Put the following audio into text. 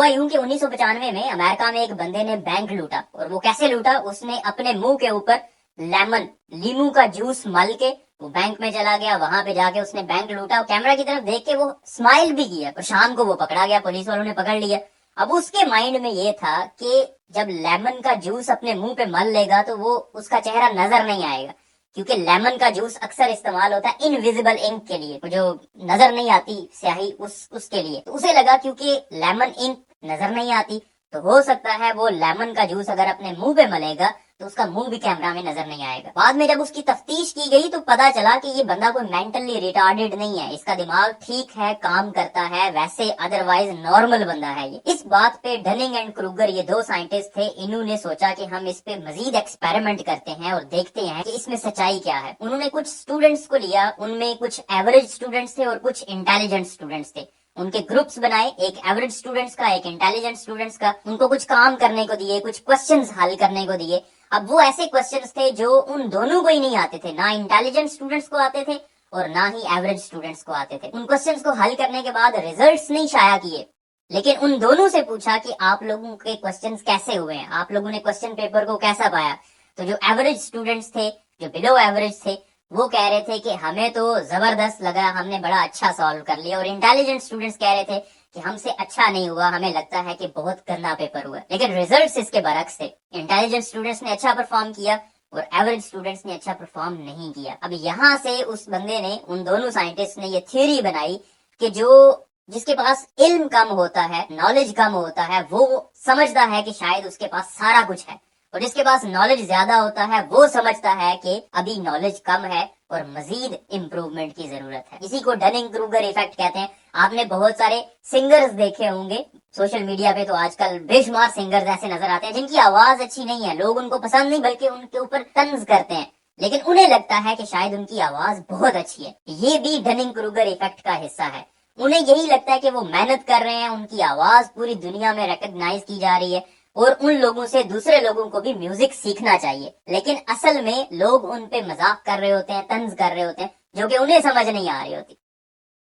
ہوا یوں کہ 1995 میں امریکہ میں ایک بندے نے بینک لوٹا، اور وہ کیسے لوٹا؟ اس نے اپنے منہ کے اوپر لیمو کا جوس مل کے وہ بینک میں چلا گیا، وہاں پہ جا کے اس نے بینک لوٹا، اور کیمرہ کی طرف دیکھ کے وہ اسمائل بھی کیا، اور شام کو وہ پکڑا گیا، پولیس والوں نے پکڑ لیا۔ اب اس کے مائنڈ میں یہ تھا کہ جب لیمن کا جوس اپنے منہ پہ مل لے گا تو وہ اس کا چہرہ نظر نہیں آئے گا، کیونکہ لیمن کا جوس اکثر استعمال ہوتا ہے انویزیبل انک کے لیے، جو نظر نہیں آتی سیاہی اس کے لیے۔ تو اسے لگا کیونکہ لیمن انک نظر نہیں آتی تو ہو سکتا ہے وہ لیمن کا جوس اگر اپنے منہ پہ ملے گا تو اس کا منہ بھی کیمرہ میں نظر نہیں آئے گا۔ بعد میں جب اس کی تفتیش کی گئی تو پتا چلا کہ یہ بندہ کوئی مینٹلی ریٹارڈیڈ نہیں ہے، اس کا دماغ ٹھیک ہے، کام کرتا ہے، ویسے ادروائز نارمل بندہ ہے یہ۔ اس بات پہ ڈننگ اینڈ کروگر، یہ دو سائنٹسٹ تھے، انہوں نے سوچا کہ ہم اس پہ مزید ایکسپیریمنٹ کرتے ہیں اور دیکھتے ہیں کہ اس میں سچائی کیا ہے۔ انہوں نے کچھ اسٹوڈنٹس کو لیا، ان میں کچھ ایوریج اسٹوڈنٹس تھے اور کچھ انٹیلیجنٹ اسٹوڈنٹس تھے، ان کے گروپس بنائے، ایک ایوریج اسٹوڈنٹس کا، ایک انٹیلیجنٹ اسٹوڈنٹس کا، ان کو کچھ کام کرنے کو دیے، کچھ کوسچنز حل کرنے کو دیے۔ اب وہ ایسے کوسچنز تھے جو ان دونوں کو ہی نہیں آتے تھے، نہ انٹیلیجنٹ اسٹوڈنٹس کو آتے تھے اور نہ ہی ایوریج اسٹوڈنٹس کو آتے تھے۔ ان کوسچنز کو حل کرنے کے بعد ریزلٹس نہیں شائع کیے، لیکن ان دونوں سے پوچھا کہ آپ لوگوں کے کوسچنز کیسے ہوئے ہیں، آپ لوگوں نے کوسچن پیپر کو کیسا پایا؟ تو جو ایوریج اسٹوڈنٹس تھے، جو بلو ایوریج تھے، وہ کہہ رہے تھے کہ ہمیں تو زبردست لگا، ہم نے بڑا اچھا سالو کر لیا، اور انٹیلیجنٹ اسٹوڈنٹس کہہ رہے تھے کہ ہم سے اچھا نہیں ہوا، ہمیں لگتا ہے کہ بہت گندا پیپر ہوا۔ لیکن ریزلٹس اس کے برعکس تھے، انٹیلیجنٹ اسٹوڈنٹس نے اچھا پرفارم کیا اور ایوریج اسٹوڈنٹس نے اچھا پرفارم نہیں کیا۔ اب یہاں سے اس بندے نے، ان دونوں سائنٹسٹ نے یہ تھیوری بنائی کہ جس کے پاس علم کم ہوتا ہے، نالج کم ہوتا ہے، وہ سمجھتا ہے کہ شاید اس کے پاس سارا کچھ ہے، اور جس کے پاس نالج زیادہ ہوتا ہے وہ سمجھتا ہے کہ ابھی نالج کم ہے اور مزید امپروومنٹ کی ضرورت ہے۔ اسی کو ڈننگ کروگر ایفیکٹ کہتے ہیں۔ آپ نے بہت سارے سنگرز دیکھے ہوں گے سوشل میڈیا پہ، تو آج کل بے شمار سنگرز ایسے نظر آتے ہیں جن کی آواز اچھی نہیں ہے، لوگ ان کو پسند نہیں بلکہ ان کے اوپر طنز کرتے ہیں، لیکن انہیں لگتا ہے کہ شاید ان کی آواز بہت اچھی ہے۔ یہ بھی ڈننگ کروگر ایفیکٹ کا حصہ ہے۔ انہیں یہی لگتا ہے کہ وہ محنت کر رہے ہیں، ان کی آواز پوری دنیا میں ریکگنائز کی جا رہی ہے، اور ان لوگوں سے دوسرے لوگوں کو بھی میوزک سیکھنا چاہیے، لیکن اصل میں لوگ ان پہ مذاق کر رہے ہوتے ہیں، طنز کر رہے ہوتے ہیں، جو کہ انہیں سمجھ نہیں آ رہی ہوتی۔